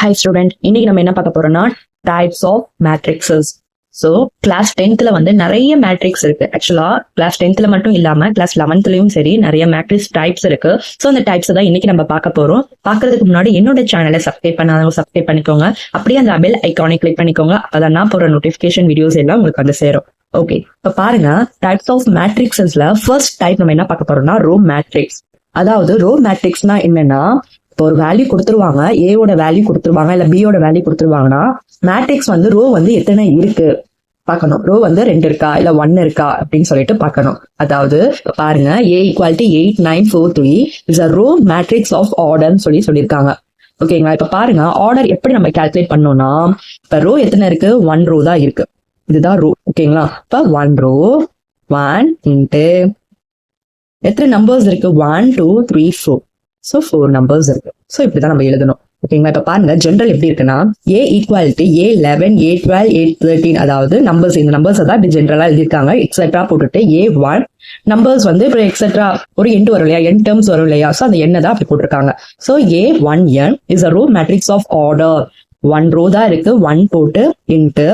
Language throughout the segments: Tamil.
Hi student, இன்னைக்கு நம்ம என்ன பார்க்க போறோம்னா types of matrices. So class 10th வந்து நிறைய மேட்ரிக்ஸ் இருக்கு. ஆக்சுவலா கிளாஸ் 10th மட்டும் இல்லாம கிளாஸ் 11th சரி நிறைய மேட்ரிக்ஸ் டைப்ஸ் இருக்கு. ஸோ அந்த டைப்ஸ் தான் இன்னைக்கு நம்ம பார்க்க போறோம். பார்க்கறதுக்கு முன்னாடி என்னோட சேனலை சப்ஸ்கிரைப் பண்ணாதவங்க சப்ஸ்கிரைப் பண்ணிக்கோங்க. அப்படியே அந்த பெல் ஐக்கானை கிளிக் பண்ணிக்கோங்க. அப்பதான் நான் போற நோட்டிபிகேஷன் வீடியோஸ் எல்லாம் உங்களுக்கு வந்து சேரும். ஓகே, இப்ப பாருங்க டைப்ஸ் ஆஃப் மேட்ரிக்ஸஸ்ல ஃபர்ஸ்ட் டைப் நம்ம என்ன பார்க்க போறோம்னா ரோ மேட்ரிக்ஸ். அதாவது ரோ மேட்ரிக்ஸ்னா என்னன்னா, இப்போ ஒரு வேல்யூ கொடுத்துருவாங்க, ஏவோட வேல்யூ கொடுத்துருவாங்க இல்ல பியோட வேல்யூ கொடுத்துருவாங்கன்னா மேட்ரிக்ஸ் வந்து ரோ வந்து எத்தனை இருக்கு பார்க்கணும். ரோ வந்து 2 இருக்கா இல்ல 1 இருக்கா அப்படின்னு சொல்லிட்டு பார்க்கணும். அதாவது பாருங்க A = 8 9 4 3 is a row matrix of ஆர்டர்னு சொல்லியிருக்காங்க. ஓகேங்களா, இப்ப பாருங்க ஆர்டர் எப்படி நம்ம கால்குலேட் பண்ணோம்னா, இப்ப ரோ எத்தனை இருக்கு, 1 ரோ தான் இருக்கு. இதுதான் ரோ. ஓகேங்களா, இப்ப 1 ரோ 1 இன்ட்டு எத்தனை நம்பர்ஸ் இருக்கு, 1 2 3 4. ஸோ 4 நம்பர்ஸ் இருக்கு. ஸோ இப்படிதான் நம்ம எழுதணும். ஓகேங்களா, இப்ப பாருங்க ஜென்ரல் எப்படி இருக்குன்னா A = A11 A12 A13, அதாவது நம்பர்ஸ், இந்த நம்பர்ஸ் தான் இப்படி ஜென்ரலா எழுதிருக்காங்க. எக்ஸெட்ரா போட்டுட்டு A1 நம்பர்ஸ் வந்து இப்போ எக்ஸெட்ரா ஒரு எண்ட் வரும் இல்லையா, என் டேர்ம்ஸ் வரும் இல்லையா, ஸோ அந்த எண்ணை தான் அப்படி போட்டிருக்காங்க. So A1n is a row matrix of order. 1 row தான் இருக்கு, 1 போட்டு இன்ட்டு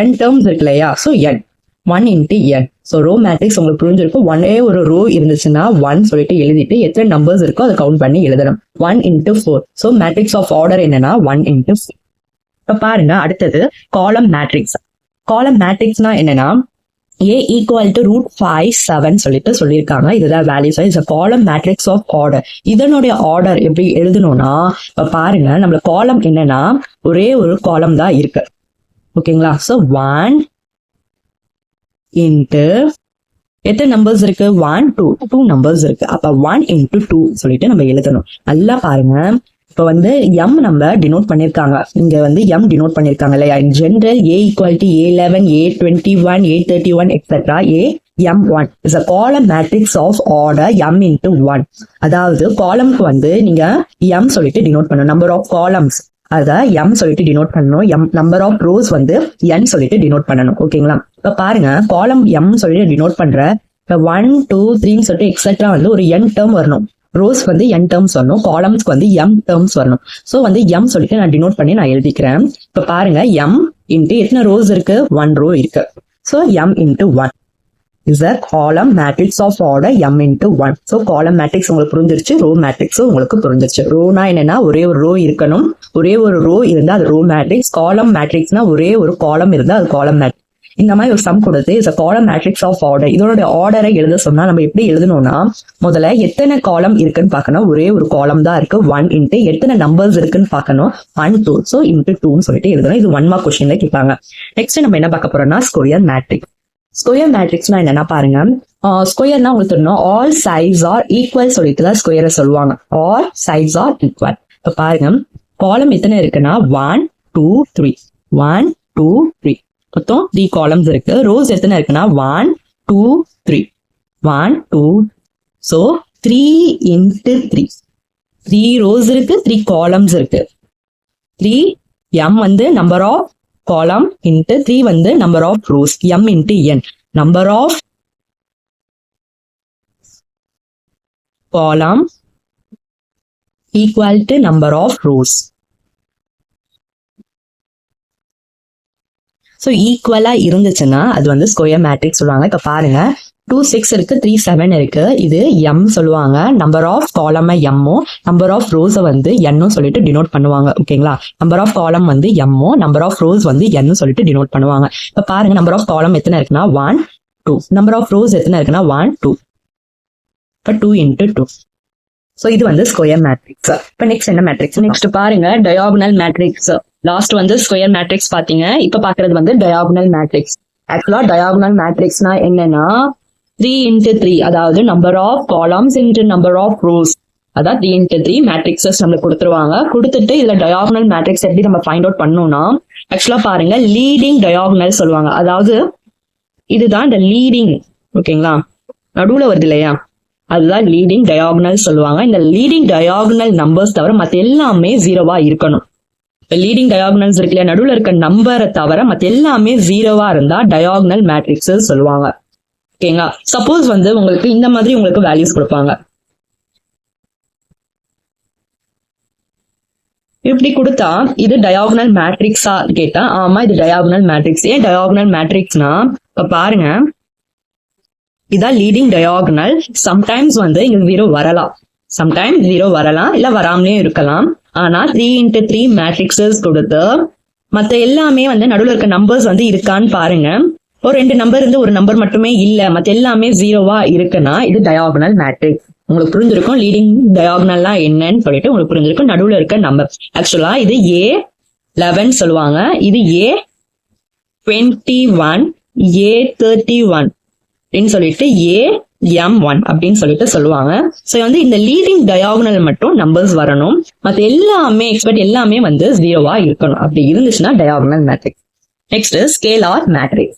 n டேர்ம்ஸ் இருக்கு இல்லையா, so n 1 into n. So row matrix உங்களுக்கு புரிஞ்சிருக்கும். ஒன்னே ஒரு ரோ இருந்துச்சுன்னா 1 சொல்லிட்டு எழுதிட்டு எத்தனை நம்பர்ஸ் இருக்கோ அதை கவுண்ட் பண்ணி எழுதணும். 1 into 4. So matrix of order என்னன்னா 1 இன்ட்டு 4. இப்ப பாருங்க அடுத்தது காலம் மேட்ரிக்ஸ். காலம் மேட்ரிக்ஸ்னா என்னன்னா A = √5 7 சொல்லிட்டு சொல்லியிருக்காங்க. இதுதான் value size column matrix of order. இதனுடைய ஆர்டர் எப்படி எழுதணும்னா, இப்ப பாருங்க நம்மள காலம் என்னன்னா ஒரே ஒரு காலம் தான் இருக்கு. ஓகேங்களா, ஸோ 1 இன்ட்டு எத்தனை நம்பர்ஸ் இருக்கு, 1 2 நம்பர்ஸ் இருக்கு. அப்ப 1 இன்ட்டு 2 சொல்லிட்டு நம்ம எழுதணும். நல்லா பாருங்க, இப்ப வந்து m நம்ம டினோட் பண்ணிருக்காங்க. இங்க வந்து m டினோட் பண்ணிருக்காங்க இல்லையா. இன் general A = A11 A21 A31 etcetera AM1 is a column matrix of order m into 1. அதாவது காலம்க்கு வந்து நீங்க m சொல்லிட்டு டினோட் பண்ணணும். நம்பர் ஆஃப் காலம்ஸ் அத m சொல்லிட்டு டினோட் பண்ணணும். நம்பர் ஆஃப் ரோஸ் வந்து n சொல்லிட்டு டினோட் பண்ணணும். ஓகேங்களா, இப்ப பாருங்க காலம் m சொல்லிட்டு டினோட் பண்ற, இப்ப 1 2 3 சொல்லிட்டு எக்ஸெட்ரா வந்து ஒரு n டேர்ம் வரணும். ரோஸ் வந்து n டேர்ம்ஸ் வரணும், காலம்ஸ்க்கு வந்து m டேர்ம்ஸ் வரணும். சோ வந்து m சொல்லிட்டு நான் டினோட் பண்ணி நான் எழுதிக்கிறேன். இப்ப பாருங்க m இன்ட்டு எத்தனை ரோஸ் இருக்கு, 1 ரோ இருக்கு. So m into 1 is a column matrix of order m into 1. So column matrix உங்களுக்கு புரிஞ்சிருச்சு, ரோ மேட்ரிக்ஸும் உங்களுக்கு புரிஞ்சிருச்சு. ரோனா என்னன்னா ஒரே ஒரு ரோ இருக்கணும், ஒரே ஒரு ரோ இருந்தா அது ரோ மேட்ரிக்ஸ். காலம் மேட்ரிக்ஸ்னா ஒரே ஒரு காலம் இருந்தா அது காலம் மேட்ரிக்ஸ். இந்த மாதிரி ஒரு சம் கொடுத்து is a column matrix of order. இதோட ஆர்டரை எழுத சொன்னா நம்ம எப்படி எழுதணும்னா, முதல்ல எத்தனை காலம் இருக்குன்னு பார்க்கணும். ஒரே ஒரு காலம் தான் இருக்கு, 1 இன்ட்டு எத்தனை நம்பர்ஸ் இருக்குன்னு பார்க்கணும், 1 2. ஸோ இன்ட்டு 2 சொல்லிட்டு எழுதணும். இது 1 மார்க் கொஸ்டின்ல கேட்பாங்க. நெக்ஸ்ட் நம்ம என்ன பார்க்க போறோம்னா ஸ்கொயர் மேட்ரிக்ஸ். ஸ்கொயர் மேட்ரிக்ஸ்னா என்னன்னா பாருங்க, ஸ்கொயர்னா உங்களுக்கு தெரியும் ஆல் சைட்ஸ் ஆர் ஈக்குவல் சொல்லிட்டு தான் ஸ்கொயரை சொல்லுவாங்க. All sides are equal. இப்ப பாருங்க காலம் எத்தனை இருக்குன்னா 1 2 3 1 2 3 மொத்தம் 3 காலம்ஸ் இருக்கு. ரோஸ் எத்தனை இருக்குன்னா 1 2 3 1 2. ஸோ 3 இன்ட்டு 3 3 ரோஸ் இருக்கு, 3 காலம்ஸ் இருக்கு. 3 m வந்து நம்பர் ஆஃப் column into 3 வந்து number of rows, m into n. Number of column equal to number of rows. So ஈக்குவலா இருந்துச்சுன்னா அது வந்து ஸ்கொயர் மேட்ரிக்ஸ் சொல்லுவாங்க. இப்ப பாருங்க 2 6 இருக்கு, 3 7 இருக்கு. இது m சொல்லுவாங்க. நம்பர் ஆஃப் காலம் m-ம் நம்பர் ஆஃப் ரோஸ் வந்து n-ம் சொல்லிட்டு டினோட் பண்ணுவாங்க. ஓகேங்களா, நம்பர் ஆஃப் காலம் வந்து m-ம் நம்பர் ஆஃப் ரோஸ் வந்து n சொல்லிட்டு டினோட் பண்ணுவாங்க. இப்ப பாருங்க நம்பர் ஆஃப் காலம் எத்தனை இருக்குன்னா 1 2. நம்பர் ஆஃப் ரோஸ் எத்தனை இருக்குன்னா 1 2. இப்ப 2 இன்ட்டு 2. சோ இது வந்து ஸ்கொயர் மேட்ரிக்ஸ். இப்ப நெக்ஸ்ட் என்ன மேட்ரிக்ஸ், நெக்ஸ்ட் பாருங்க டயாகனல் மேட்ரிக்ஸ். லாஸ்ட் வந்து ஸ்கொயர் மேட்ரிக்ஸ் பாத்தீங்க, இப்ப பாக்குறது வந்து டயாகனல் மேட்ரிக்ஸ். ஆக்சுவலா டயாகனல் மேட்ரிக்ஸ்னா என்னன்னா 3 இன்ட்டு 3, அதாவது number of columns into number of rows, அதாவது 3 இன்ட்டு 3 மேட்ரிக்ஸஸ் நம்மளுக்கு கொடுத்துருவாங்க. கொடுத்துட்டு இதுல டயாகனல் மேட்ரிக்ஸ் எப்படி நம்ம ஃபைண்ட் அவுட் பண்ணணும்னா, ஆக்சுவலா பாருங்க லீடிங் டயாகனல் சொல்லுவாங்க. அதாவது இதுதான் இந்த லீடிங், ஓகேங்களா, நடுவுல வருது இல்லையா, அதுதான் லீடிங் டயாகனல் சொல்லுவாங்க. இந்த லீடிங் டயாகனல் நம்பர்ஸ் தவிர மத்த எல்லாமே 0வா இருக்கணும். லீடிங் டயாகனல்ஸ் இருக்கு இல்லையா, நடுவுல இருக்க நம்பரை தவிர மத்த எல்லாமே 0வா இருந்தா டயாகனல் மேட்ரிக்ஸ் சொல்லுவாங்க. ஓகேங்களா, சப்போஸ் வந்து உங்களுக்கு இந்த மாதிரி உங்களுக்கு வேல்யூஸ் கொடுப்பாங்க, இப்படி கொடுத்தா இது டயாகனல் மேட்ரிக்ஸா கேட்டா ஆமா இது டயாகனல் மேட்ரிக்ஸ். ஏன் டயாகனல் மேட்ரிக்ஸ்னா இப்ப பாருங்க இதான் லீடிங் டயாகனல். சம்டைம்ஸ் வந்து இங்க 0 வரலாம், சம்டைம்ஸ் 0 வரலாம், இல்ல வராமலே இருக்கலாம். ஆனா 3x3 மேட்ரிக்ஸஸ் கொடுத்து மத்த எல்லாமே வந்து நடுவில் இருக்க நம்பர்ஸ் வந்து இருக்கான்னு பாருங்க. ஒரு 2 நம்பர் இருந்து ஒரு நம்பர் மட்டுமே இல்ல, மத்த எல்லாமே 0வா இருக்குன்னா இது டயாகனல் மேட்ரிக்ஸ். உங்களுக்கு புரிஞ்சிருக்கும் லீடிங் டயாகனல்லாம் என்னன்னு சொல்லிட்டு உங்களுக்கு புரிஞ்சிருக்கும். நடுவுல இருக்க நம்பர் ஆக்சுவலா இது A11 சொல்லுவாங்க, இது A21, A31 அப்படின்னு சொல்லிட்டு AM1 அப்படின்னு சொல்லிட்டு சொல்லுவாங்க. சோ வந்து இந்த லீடிங் டயாகனல் மட்டும் நம்பர்ஸ் வரணும், மத்த எல்லாமே எக்ஸ்பெக்ட் எல்லாமே வந்து 0வா இருக்கணும். அப்படி இருந்துச்சுன்னா diagonal matrix. Next scalar matrix.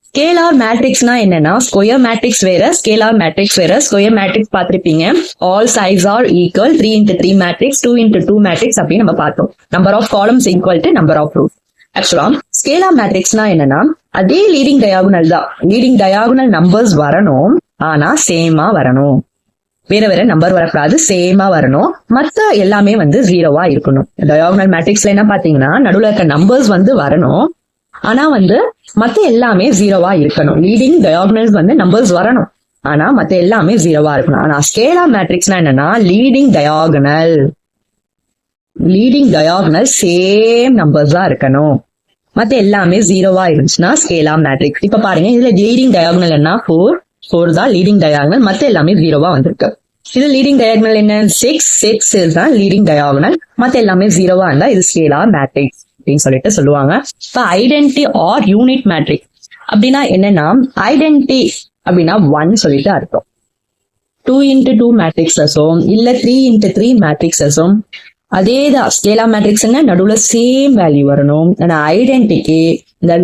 Scalar மேட்ரிக்ஸ்னா என்னன்னா ஸ்கொயர் மேட்ரிக்ஸ் வேற, ஸ்கேலார் மேட்ரிக்ஸ் வேற. ஸ்கொயர் மேட்ரிக்ஸ் பார்த்திருப்பீங்க, all sides are equal, 3x3 matrix, 2x2 matrix அப்படின்னு நம்ம பார்த்தோம். Number of columns equal to number of rows. ஆக்சுவலா ஸ்கேலார் மேட்ரிக்ஸ்னா என்னன்னா அதே லீடிங் டயாகனல் தான், லீடிங் டயாகனல் நம்பர்ஸ் வரணும், ஆனா சேமா வரணும், வேற வேற நம்பர் வரக்கூடாது, சேமா வரணும். மத்த எல்லாமே வந்து 0வா இருக்கணும். டயாகனல் மேட்ரிக்ஸ்ல என்ன பாத்தீங்கன்னா நடுவுல இருக்க நம்பர்ஸ் வந்து வரணும், ஆனா வந்து மத்த எல்லாமே 0வா இருக்கணும். லீடிங் டயாகனல்ஸ் வந்து நம்பர்ஸ் வரணும், ஆனா மத்த எல்லாமே 0வா இருக்கணும். ஆனா ஸ்கேலார் மேட்ரிக்ஸ்னா என்னன்னா லீடிங் டயாகனல் சேம் நம்பர்ஸா இருக்கணும், மத்த எல்லாமே 0வா இருந்துச்சுன்னா ஸ்கேலார் மேட்ரிக்ஸ். இப்ப பாருங்க இதுல லீடிங் டயாகனல் என்ன 4 தான் லீடிங் டயாகனல், மத்த எல்லாமே 0வா வந்திருக்கு. இது லீடிங் டயாகனல் என்ன 6 தான் லீடிங் டயாகனல், மத்த எல்லாமே 0வா இருந்தா இது ஸ்கேலார் மேட்ரிக்ஸ் அப்படின்னு சொல்லிட்டு சொல்லுவாங்க. இப்ப ஐடென்டி ஆர் யூனிட் மேட்ரிக்ஸ் அப்படின்னா என்னன்னா ஐடென்டி அப்படின்னா 1 சொல்லிட்டு அர்த்தம். 2x2 மேட்ரிக்ஸஸும் இல்ல 3x3 மேட்ரிக்ஸஸும் அதேதான் ஸ்கேலார் மேட்ரிக்ஸ் நடுவுல சேம் வேல்யூ வரணும். ஆனா ஐடென்டிக்கு இந்த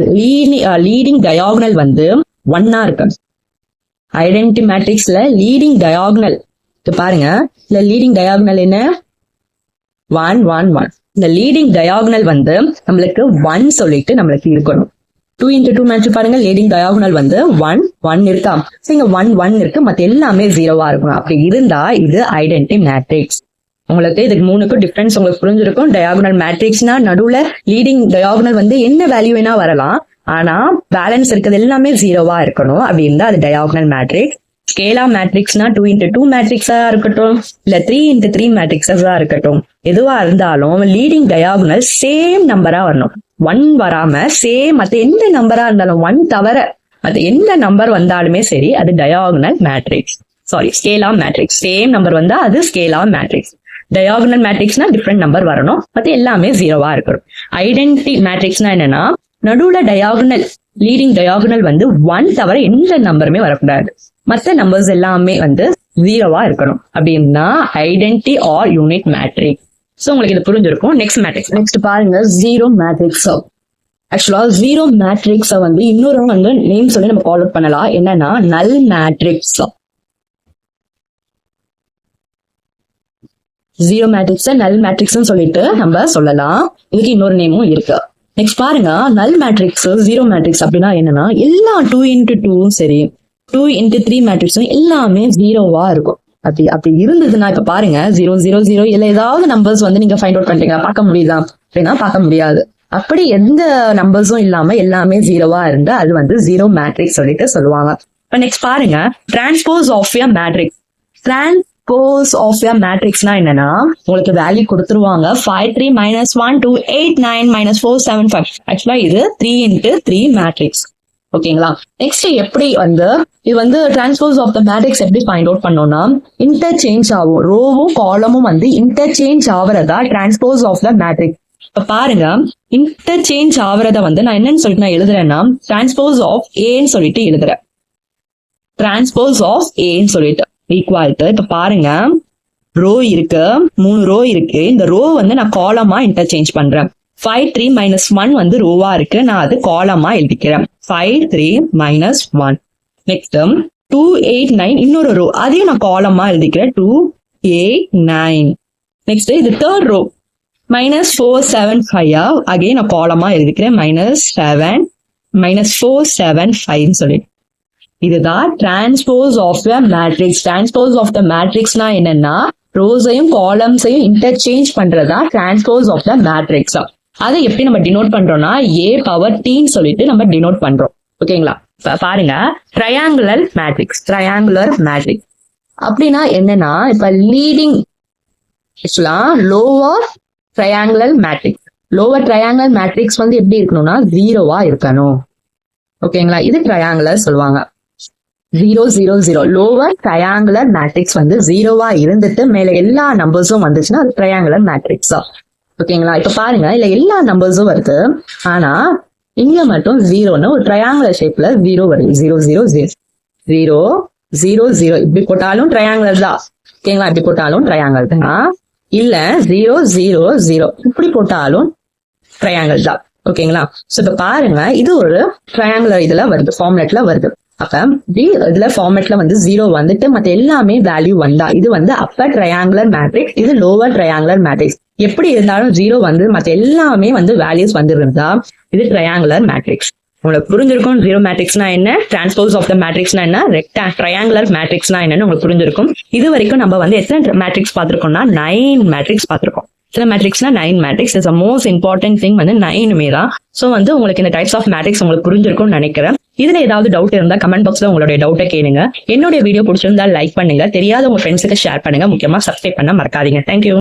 லீடிங் டயாகனல் வந்து 1ஆ இருக்கு. ஐடென்டி மேட்ரிக்ஸ்ல லீடிங் டயாகனல் பாருங்க, இல்ல லீடிங் டயாகனல் என்ன 1 1 1. இந்த லீடிங் டயாகனல் வந்து நம்மளுக்கு 1 சொல்லிட்டு நம்மளுக்கு இருக்கணும். 2x2 மேட்ரிக்ஸ் பாருங்க, லீடிங் டயாகனல் வந்து 1 1 இருக்கா, இங்க 1 1 இருக்கு, மத்த எல்லாமே 0வா இருக்கணும். அப்படி இருந்தா இது ஐடென்டி மேட்ரிக்ஸ். உங்களுக்கு இதுக்கு 3க்கும் டிஃபரன்ஸ் உங்களுக்கு புரிஞ்சிருக்கும். டயாகனல் மேட்ரிக்ஸ்னா நடுவுல லீடிங் டயாகனல் வந்து என்ன வேல்யூ வேணா வரலாம், ஆனா பேலன்ஸ் இருக்கிறது எல்லாமே 0வா இருக்கணும். அப்படி இருந்தா அது டயாகனல் மேட்ரிக்ஸ். ஸ்கேலார் மேட்ரிக்ஸ்னா 2x2 மேட்ரிக்ஸா இருக்கட்டும், இல்ல 3x3 மேட்ரிக்ஸா இருக்கட்டும், எதுவா இருந்தாலும் லீடிங் டயாகனல் சேம் நம்பரா வரணும். 1 வராம சேம் மத்த எந்த நம்பரா இருந்தாலும் 1 தவிர மத்த எந்த நம்பர் வந்தாலுமே சரி அது diagonal matrix. Scalar matrix. Same number வந்தா அது ஸ்கேலார் மேட்ரிக்ஸ். டயாகனல் மேட்ரிக்ஸ்னா டிஃப்ரெண்ட் நம்பர் வரணும், மத்த எல்லாமே 0வா இருக்கணும். ஐடென்டி மேட்ரிக்ஸ்னா என்னன்னா நடுவுல டயாகனல் லீடிங் டயாகனல் வந்து 1 தவிர எந்த நம்பருமே வரக்கூடாது, மத்த நம்பர்ஸ் எல்லாமே வந்து 0வா இருக்கணும். அப்படின்னா identity or unit matrix. So உங்களுக்கு இது புரிஞ்சிருக்கும். நெக்ஸ்ட் பாருங்க ஜீரோ மேட்ரிக்ஸ். ஆக்சுவலா ஜீரோ மேட்ரிக்ஸ வந்து இன்னொரு வந்து நேம் சொல்லி நம்ம கால் அவுட் பண்ணலாம். என்னன்னா நல் மேட்ரிக்ஸ். ஜீரோ மேட்ரிக்ஸ் நல் மேட்ரிக்ஸ் சொல்லிட்டு நம்ம சொல்லலாம். இதுக்கு இன்னொரு நேமும் இருக்கு. நெக்ஸ்ட் பாருங்க நல் மேட்ரிக்ஸ் ஜீரோ மேட்ரிக்ஸ் அப்படின்னா என்னன்னா எல்லா 2x2 சரி 2x3 மேட்ரிக்ஸும் எல்லாமே 0வா இருக்கும். அப்படி இருந்ததுன்னா இப்ப பாருங்க 0 0 0 இல்ல ஏதாவது நம்பர்ஸ் வந்து நீங்க ஃபைண்ட் அவுட் பண்றீங்களா, பார்க்க முடியுதா அப்படின்னா பார்க்க முடியாது. அப்படி எந்த நம்பர்ஸும் இல்லாம எல்லாமே 0வா இருந்தா அது வந்து ஜீரோ மேட்ரிக்ஸ் சொல்லிட்டு சொல்லுவாங்க. இப்ப நெக்ஸ்ட் பாருங்க transpose of a matrix. Transpose of a மேட்ரிக்ஸ்னா என்னன்னா உங்களுக்கு வேல்யூ கொடுத்துருவாங்க 5 3 -1 2 8 9 -4 7 5. ஆக்சுவலா இது 3x3 மேட்ரிக்ஸ். ஓகேங்களா. நெக்ஸ்ட் எப்படி வந்து இது வந்து டிரான்ஸ்போஸ் ஆஃப் த மேட்ரிக்ஸ் எப்படி ஃபைண்ட் அவுட் பண்ணோம்னா இன்டர்சேஞ்ச் ஆகும். ரோவும் காலமும் வந்து இன்டர்சேஞ்ச் ஆகுறதா டிரான்ஸ்போஸ் ஆஃப் த மேட்ரிக்ஸ். இப்ப பாருங்க இன்டர்சேஞ்ச் ஆகுறத வந்து நான் என்னன்னு சொல்லிட்டு நான் எழுதுறேன்னா டிரான்ஸ்போஸ் ஆஃப் ஏன்னு சொல்லிட்டு எழுதுறேன். டிரான்ஸ்போஸ் ஆஃப் ஏன்னு சொல்லிட்டு ஈக்குவல் டு இப்ப பாருங்க ரோ இருக்கு, 3 ரோ இருக்கு. இந்த ரோ வந்து நான் காலமா இன்டர்சேஞ்ச் பண்றேன். 5 3 -1 வந்து ரோவா இருக்கு, நான் அது காலமா எழுதிக்கிறேன். 5 3 -1. நெக்ஸ்ட் 2 8 9 இன்னொரு ரோ, அதையும் நான் காலமா எழுதிக்கிறேன். 2 8 9. நெக்ஸ்ட் இது தேர்ட் ரோ -4 7 5 அகைன் நான் காலமா எழுதிக்கிறேன். -7 -4 7 5 சொல்லி இதுதான் transpose of the matrix. Transpose of the மேட்ரிக்ஸ்னா என்னன்னா ரோஸையும் காலம்ஸையும் இன்டர்சேஞ்ச் பண்றதா டிரான்ஸ்போஸ் ஆஃப் த மேட்ரிக்ஸ். அதை எப்படி நம்ம டினோட் பண்றோம்னா a பவர் tன்னு சொல்லிட்டு நம்ம டினோட் பண்றோம். ஓகேங்களா? பாருங்க, ட்ரையாங்குலர் மேட்ரிக்ஸ் அப்படின்னா என்னன்னா, இப்ப லீடிங் லோவர் ட்ரையாங்குலர் மேட்ரிக்ஸ் வந்து எப்படி இருக்கணும்னா 0வா இருக்கணும். ஓகேங்களா? இது ட்ரையாங்குலர் சொல்லுவாங்க. 0 0 0 லோவர் ட்ரையாங்குலர் மேட்ரிக்ஸ் வந்து 0வா இருந்துட்டு மேல எல்லா நம்பர்ஸும் வந்துச்சுன்னா அது ட்ரையாங்குலர் மேட்ரிக்ஸா. ஓகேங்களா? இப்ப பாருங்க, இல்ல எல்லா நம்பர்ஸும் வருது, ஆனா இங்க மட்டும் 0ன்னு ஒரு ட்ரையாங்குலர் ஷேப்ல 0 வருது. 0 0 0 0 0 0 இப்படி போட்டாலும் ட்ரையாங்குலர் தான். ஓகேங்களா? இப்படி போட்டாலும் ட்ரையாங்குலர் தான். இல்ல 0 0 0 இப்படி போட்டாலும் ட்ரையாங்கிள் தான். ஓகேங்களா? சோ இப்ப பாருங்க, இது ஒரு ட்ரையாங்குலர் இதுல வருது, ஃபார்முலேட்ல வருது. அப்ப இதுல ஃபார்மேட்ல வந்து 0 வந்துட்டு மத்த எல்லாமே வேல்யூ வந்தா இது வந்து அப்பர் ட்ரையாங்குலர் மேட்ரிக்ஸ், இது லோவர் ட்ரையாங்குலர் மேட்ரிக்ஸ். எப்படி இருந்தாலும் 0 வந்து மத்த எல்லாமே வந்து வேல்யூஸ் வந்து இருந்தா இது ட்ரையாங்குலர் மேட்ரிக்ஸ். உங்களுக்கு புரிஞ்சிருக்கும் 0 மேட்ரிக்ஸ்னா என்ன, டிரான்ஸ்போஸ் ஆஃப் த மேட்ரிக்ஸ்னா என்ன, ட்ரையாங்குலர் மேட்ரிக்ஸ்னா என்னன்னு உங்களுக்கு புரிஞ்சிருக்கும். இது வரைக்கும் நம்ம வந்து எத்தனை மேட்ரிக்ஸ் பார்த்திருக்கோம்னா 9 மேட்ரிக்ஸ் பார்த்திருக்கோம். சில மேட்ரிக்ஸ்னா 9 matrix is most important thing வந்து 9மே தான். சோ வந்து உங்களுக்கு இந்த டைப்ஸ் ஆஃப் மேட்ரிக்ஸ் உங்களுக்கு புரிஞ்சிருக்கும்னு நினைக்கிறேன். இதுல ஏதாவது டவுட் இருந்தா கமெண்ட் பாக்ஸ்ல உங்களுடைய டவுட்டை கேளுங்க. என்னுடைய வீடியோ பிடிச்சிருந்தா லைக் பண்ணுங்க, தெரியாத உங்க ஃப்ரெண்ட்ஸுக்கு ஷேர் பண்ணுங்க, முக்கியமா சப்ஸ்கிரைப் பண்ண மறக்காதீங்க. தேங்க்யூ.